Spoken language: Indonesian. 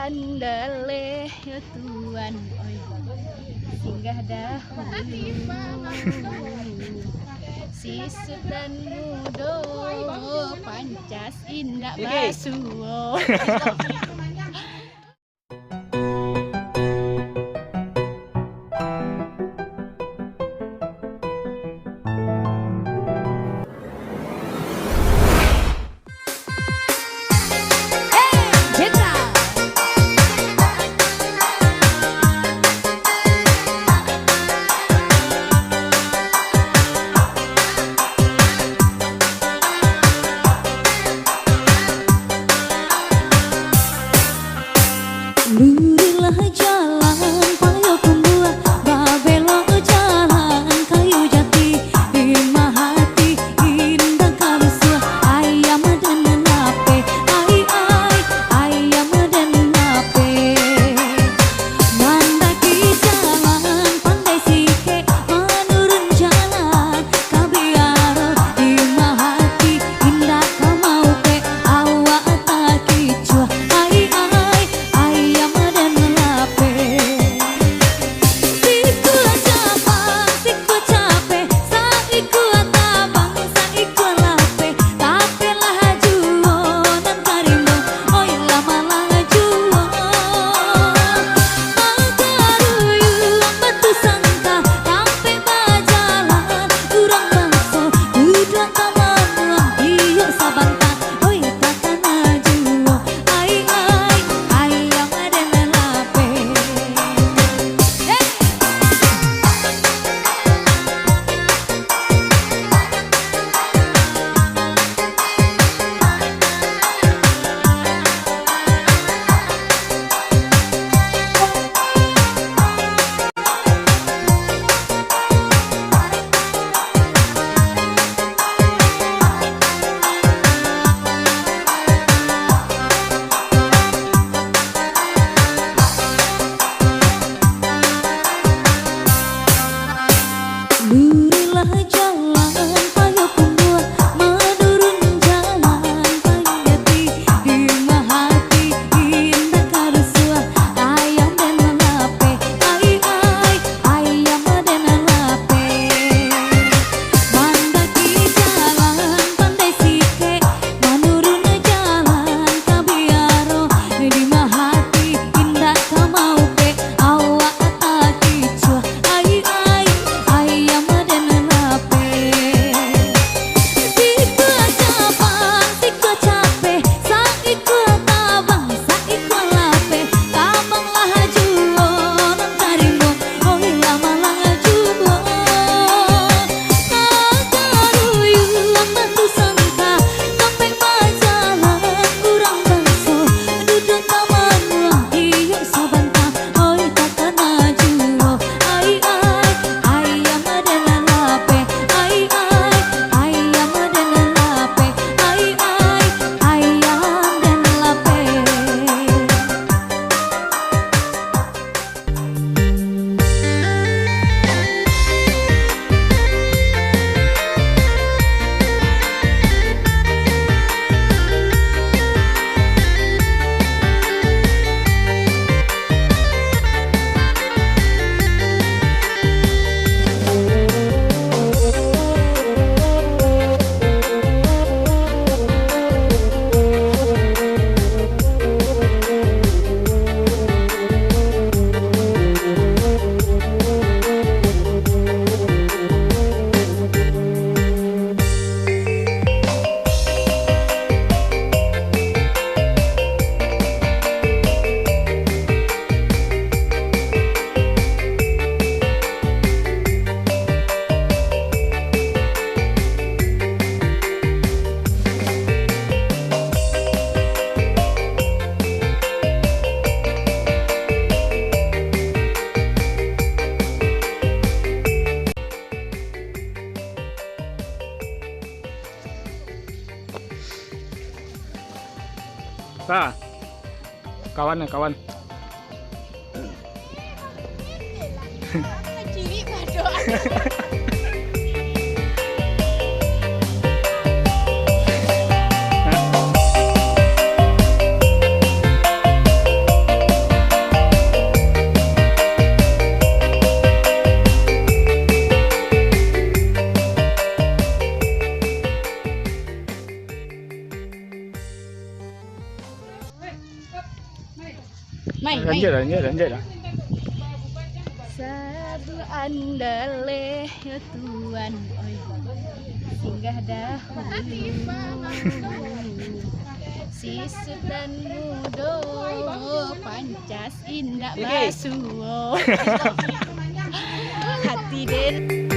andale ya tuan oi singgah dahulu sisut dan mudo pancas indah basuo. Lurilah jalan payo pembuat babelok jalan kayu jati lima hati indah kalusua ayam dan nape ayam dan nape mandaki jalan pandai sike menurun jalan kabiar lima hati indah kamau pe awak tak kicua ayam dan lape siku capek saiku tabang saiku lape tapi lah juo dan karimo oi lama lah juo agaruyu batu sangka tapi bajalan kurang bangso duduk taman iyo sabanta oi takkan juo ayam dan lape Lurilah jalan payo pembuat menurun jalan kayu jati lima hati indah kalusua ayam dan lape ayam dan lape mandaki jalan pandai sike menurun jalan kabiaro lima hati indah kamau pe awak tak kicua ayam dan lape siku capek saiku tabang saiku lape tabang lah juo dan karimo oi lama lah juo agaruyu batu sangka sampai bajalan kurang bangso duduk taman iyo sabanta oi takkan juo ayam dan lape ayam dan lape ayam dan lape Sa, kawan ya kawan. Ciri padoan. Main. Lanjut lah. Sabu andale ya tuan oi singgah dahulu sisut dan mudo pancas indah basuo hati den